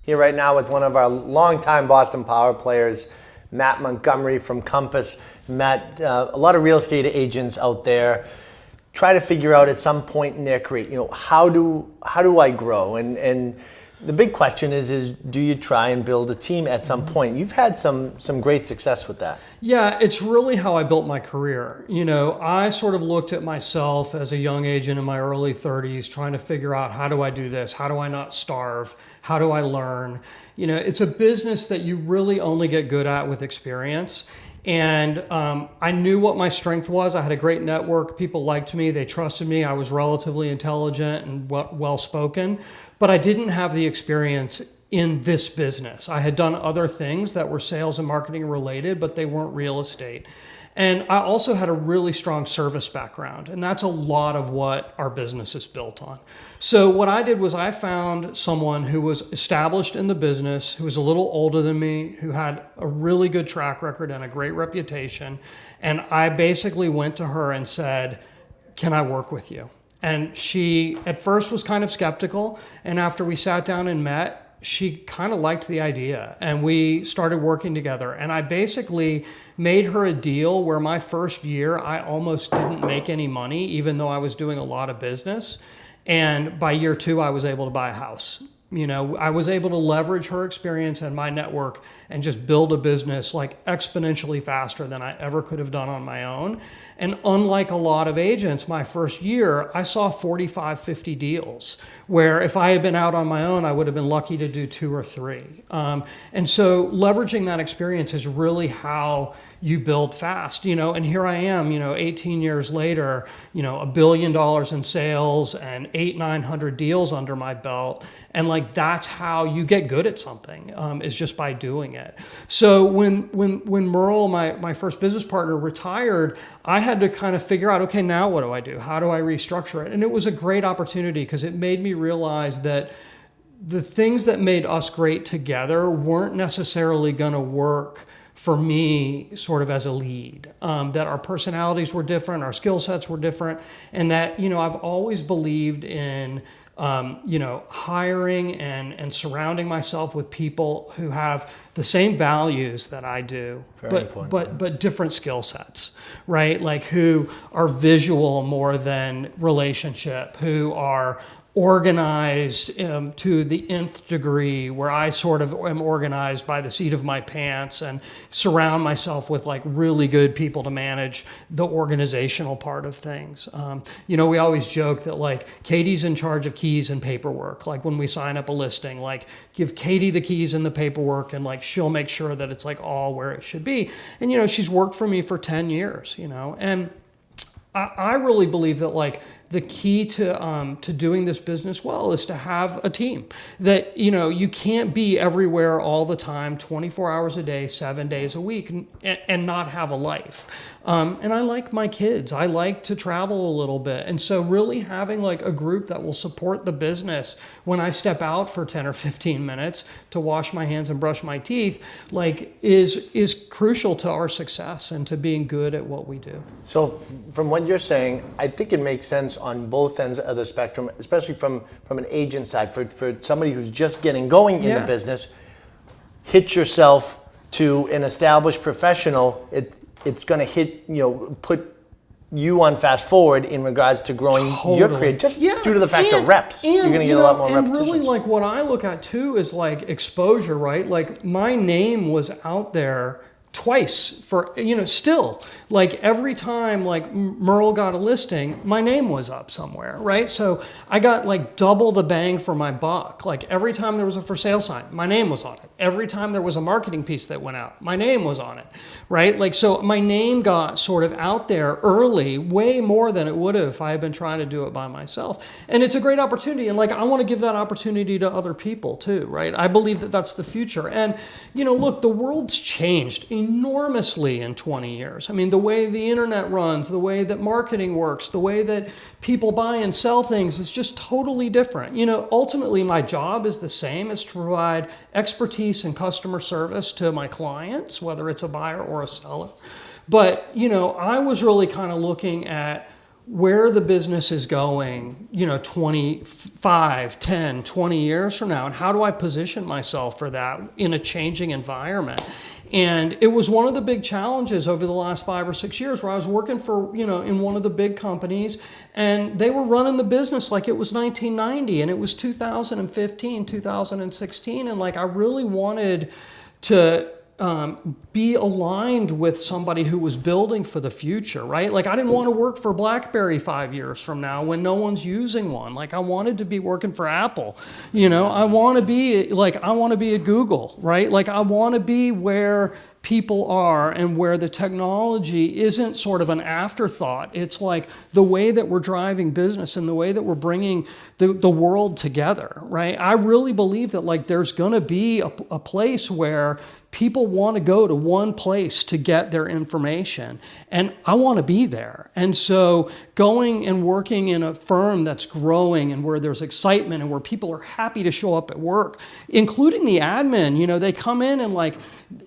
here right now with one of our longtime Boston Power players, Matt Montgomery from Compass. Matt, a lot of real estate agents out there try to figure out at some point in their career, how do I grow? And the big question is do you try and build a team at some point? You've had some great success with that. Yeah, it's really how I built my career. I sort of looked at myself as a young agent in my early 30s, trying to figure out, how do I do this? How do I not starve? How do I learn? It's a business that you really only get good at with experience. And I knew what my strength was. I had a great network. People liked me. They trusted me. I was relatively intelligent and well-spoken. But I didn't have the experience in this business. I had done other things that were sales and marketing related, but they weren't real estate. And I also had a really strong service background, and that's a lot of what our business is built on. So what I did was I found someone who was established in the business, who was a little older than me, who had a really good track record and a great reputation. And I basically went to her and said, "Can I work with you?" And she at first was kind of skeptical. And after we sat down and met, she kind of liked the idea, and we started working together. And I basically made her a deal where my first year, I almost didn't make any money, even though I was doing a lot of business. And by year 2, I was able to buy a house. I was able to leverage her experience and my network and just build a business like exponentially faster than I ever could have done on my own. And unlike a lot of agents, my first year, I saw 45, 50 deals, where if I had been out on my own, I would have been lucky to do 2 or 3. And so leveraging that experience is really how you build fast, and here I am, 18 years later, $1 billion in sales and 800-900 deals under my belt. And that's how you get good at something, is just by doing it. So when Merle, my first business partner, retired, I had to kind of figure out, okay, now what do I do? How do I restructure it? And it was a great opportunity because it made me realize that the things that made us great together weren't necessarily going to work for me sort of as a lead, that our personalities were different, our skill sets were different, and that, I've always believed in hiring and surrounding myself with people who have the same values that I do, but different skill sets, right? Like who are visual more than relationship, who are organized to the nth degree, where I sort of am organized by the seat of my pants, and surround myself with really good people to manage the organizational part of things. We always joke that Katie's in charge of keys and paperwork. When we sign up a listing, give Katie the keys and the paperwork, and she'll make sure that it's all where it should be. And she's worked for me for 10 years, and I really believe that the key to doing this business well is to have a team. That you can't be everywhere all the time, 24 hours a day, 7 days a week, and not have a life. And I like my kids. I like to travel a little bit, and so really having a group that will support the business when I step out for 10 or 15 minutes to wash my hands and brush my teeth, is crucial to our success and to being good at what we do. So from what you're saying, I think it makes sense on both ends of the spectrum, especially from an agent side. For somebody who's just getting going in the business, hitch yourself to an established professional. It's going to put you on fast forward in regards to growing your career, just due to the fact of reps. You're going to get a lot more repetitions. And really, what I look at too is exposure, right? My name was out there twice for, still, every time Merle got a listing, my name was up somewhere, right? So I got double the bang for my buck. Every time there was a for sale sign, my name was on it. Every time there was a marketing piece that went out, my name was on it, right? So my name got sort of out there early, way more than it would have if I had been trying to do it by myself. And it's a great opportunity. And I want to give that opportunity to other people too, right? I believe that that's the future. And, look, the world's changed enormously in 20 years. I mean, the way the internet runs, the way that marketing works, the way that people buy and sell things is just totally different. Ultimately, my job is the same, is to provide expertise and customer service to my clients, whether it's a buyer or a seller. But, I was really kind of looking at where the business is going, 25, 10, 20 years from now, and how do I position myself for that in a changing environment? And it was one of the big challenges over the last 5 or 6 years where I was working for, in one of the big companies, and they were running the business like it was 1990 and it was 2015, 2016. And like, I really wanted to be aligned with somebody who was building for the future, right? Like, I didn't want to work for BlackBerry 5 years from now when no one's using one. Like, I wanted to be working for Apple. I want to be at Google, right? Like, I want to be where people are and where the technology isn't sort of an afterthought. It's like the way that we're driving business and the way that we're bringing the world together, right? I really believe that like there's going to be a place where people want to go to one place to get their information, and I want to be there. And so going and working in a firm that's growing and where there's excitement and where people are happy to show up at work, including the admin, they come in and like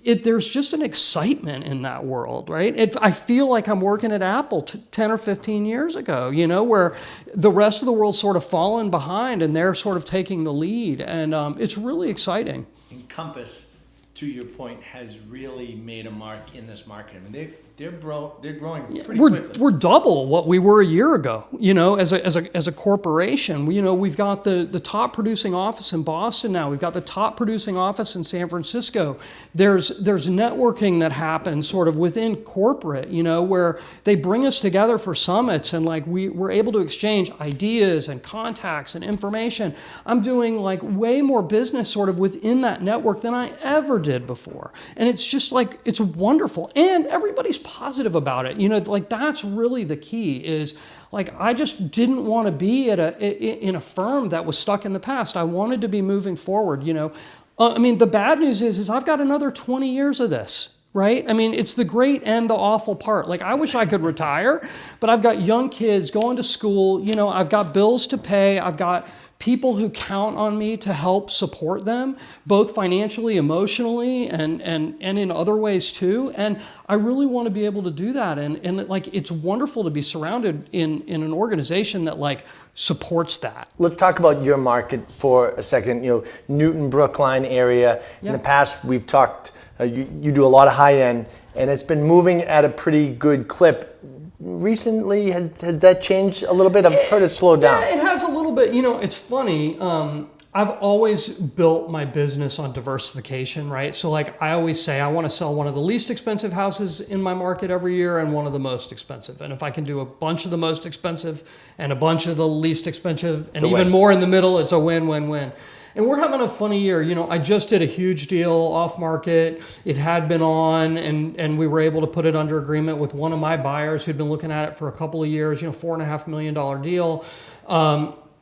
there's just an excitement in that world, right? I feel like I'm working at Apple 10 or 15 years ago, where the rest of the world's sort of fallen behind and they're sort of taking the lead, and it's really exciting. And Compass, to your point, has really made a mark in this market. I mean, they're growing pretty quickly. We're double what we were a year ago, as a corporation. We've got the top producing office in Boston now. We've got the top producing office in San Francisco. There's networking that happens sort of within corporate, where they bring us together for summits, and like we're able to exchange ideas and contacts and information. I'm doing like way more business sort of within that network than I ever did before. And it's just like, it's wonderful. And everybody's positive about it. Like that's really the key is like, I just didn't want to be in a firm that was stuck in the past. I wanted to be moving forward, the bad news is I've got another 20 years of this. Right? I mean, it's the great and the awful part. Like, I wish I could retire, but I've got young kids going to school. I've got bills to pay. I've got people who count on me to help support them, both financially, emotionally, and in other ways too. And I really want to be able to do that. And like, it's wonderful to be surrounded in an organization that like supports that. Let's talk about your market for a second. Newton, Brookline area. In the past, we've talked. You do a lot of high end, and it's been moving at a pretty good clip. Recently, has that changed a little bit? I've heard it slow down. Yeah, it has a little bit. It's funny. I've always built my business on diversification, right? So like I always say, I want to sell one of the least expensive houses in my market every year and one of the most expensive. And if I can do a bunch of the most expensive and a bunch of the least expensive and even more in the middle, it's a win-win-win. And we're having a funny year. I just did a huge deal off market. It had been on, and we were able to put it under agreement with one of my buyers who'd been looking at it for a couple of years, $4.5 million deal.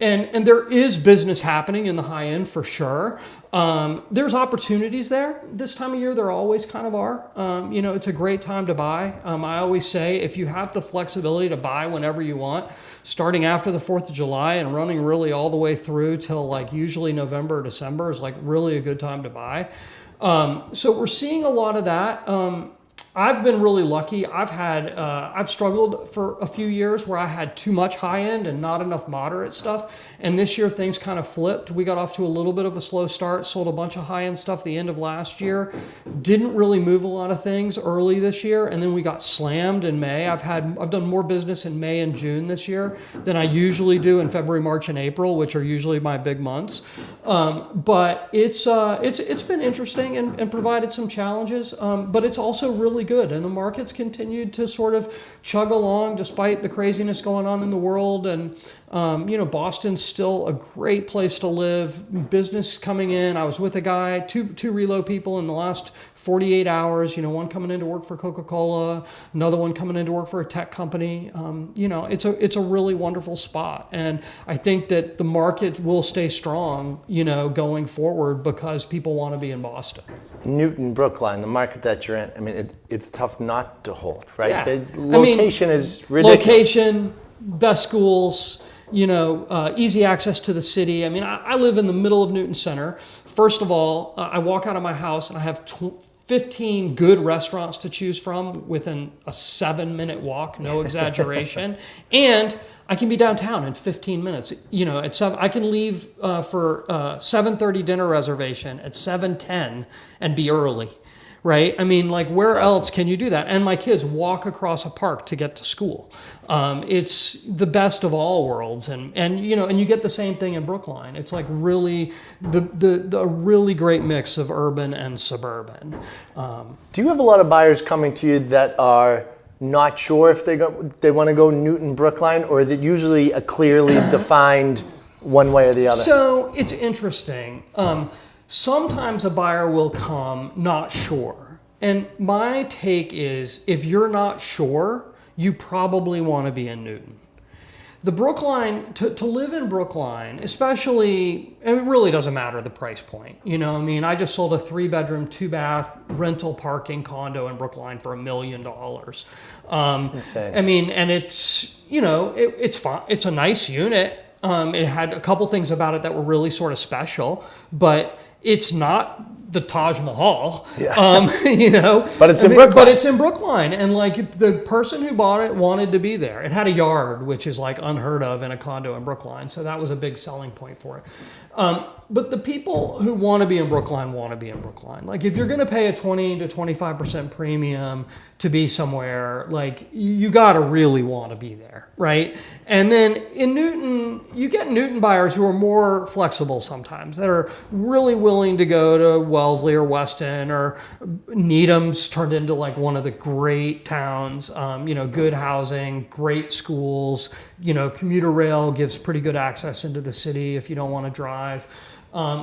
And there is business happening in the high end for sure. There's opportunities there. This time of year, there always kind of are. It's a great time to buy. I always say if you have the flexibility to buy whenever you want, starting after the 4th of July and running really all the way through till like usually November or December is like really a good time to buy. So we're seeing a lot of that. I've been really lucky. I've struggled for a few years where I had too much high end and not enough moderate stuff. And this year things kind of flipped. We got off to a little bit of a slow start, sold a bunch of high end stuff the end of last year. Didn't really move a lot of things early this year. And then we got slammed in May. I've done more business in May and June this year than I usually do in February, March, and April, which are usually my big months. But it's been interesting and provided some challenges. But it's also really good, and the market's continued to sort of chug along despite the craziness going on in the world. And Boston's still a great place to live. Business coming in. I was with a guy, two reload people in the last 48 hours. One coming in to work for Coca-Cola, another one coming in to work for a tech company. It's a really wonderful spot, and I think that the market will stay strong, going forward because people want to be in Boston. Newton, Brookline, the market that you're in, I mean, it's tough not to hold, right? Yeah. The location is ridiculous. Location, best schools, easy access to the city. I mean, I live in the middle of Newton Center. First of all, I walk out of my house and I have 15 good restaurants to choose from within a 7-minute walk, no exaggeration. And I can be downtown in 15 minutes. You know, at 7, I can leave for 7:30 dinner reservation at 7:10 and be early, right? I mean, like, where else can you do that? And my kids walk across a park to get to school. It's the best of all worlds, and you know, and you get the same thing in Brookline. It's like really the really great mix of urban and suburban. Do you have a lot of buyers coming to you that are not sure if they want to go Newton Brookline, or is it usually a clearly defined one way or the other? So it's interesting. Sometimes a buyer will come not sure, and my take is, if you're not sure, you probably want to be in Newton. The Brookline, to live in Brookline, especially, and it really doesn't matter the price point. You know, I mean, I just sold a 3-bedroom, 2-bath rental parking condo in Brookline for $1 million. Insane. I mean, and it's, you know, it's fine. It's a nice unit. It had a couple things about it that were really sort of special, but it's not the Taj Mahal, you know. But it's in Brookline. But it's in Brookline, and like, the person who bought it wanted to be there. It had a yard, which is like unheard of in a condo in Brookline, so that was a big selling point for it. But the people who want to be in Brookline want to be in Brookline. Like, if you're going to pay a 20 to 25% premium to be somewhere, like, you got to really want to be there, right? And then in Newton, you get Newton buyers who are more flexible sometimes, that are really willing to go to Wellesley or Weston, or Needham's turned into like one of the great towns, you know, good housing, great schools, you know, commuter rail gives pretty good access into the city if you don't want to drive.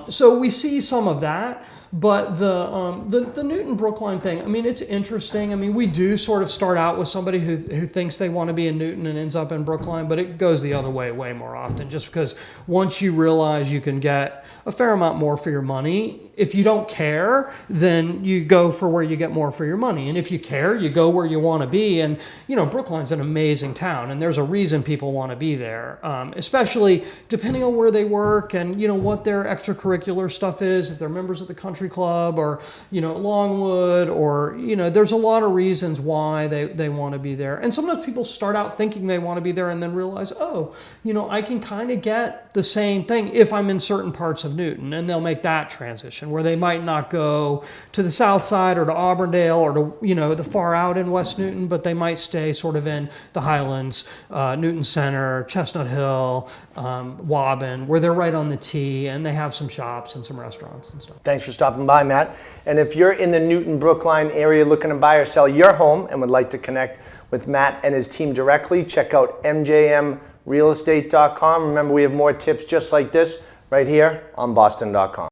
So we see some of that, but the Newton Brookline thing, I mean, it's interesting. I mean, we do sort of start out with somebody who thinks they want to be in Newton and ends up in Brookline, but it goes the other way more often, just because once you realize you can get a fair amount more for your money, if you don't care, then you go for where you get more for your money. And if you care, you go where you want to be. And, you know, Brookline's an amazing town, and there's a reason people want to be there, especially depending on where they work and, you know, what their extracurricular stuff is, if they're members of the country club or, you know, Longwood, or, you know, there's a lot of reasons why they want to be there. And sometimes people start out thinking they want to be there and then realize, oh, you know, I can kind of get the same thing if I'm in certain parts of Newton, and they'll make that transition where they might not go to the south side or to Auburndale or to, you know, the far out in West Newton, but they might stay sort of in the Highlands, Newton Center, Chestnut Hill, Waban, where they're right on the T, and they have some shops and some restaurants and stuff. Thanks for stopping by, Matt. And if you're in the Newton Brookline area looking to buy or sell your home and would like to connect with Matt and his team directly, check out mjmrealestate.com. Remember, we have more tips just like this right here on boston.com.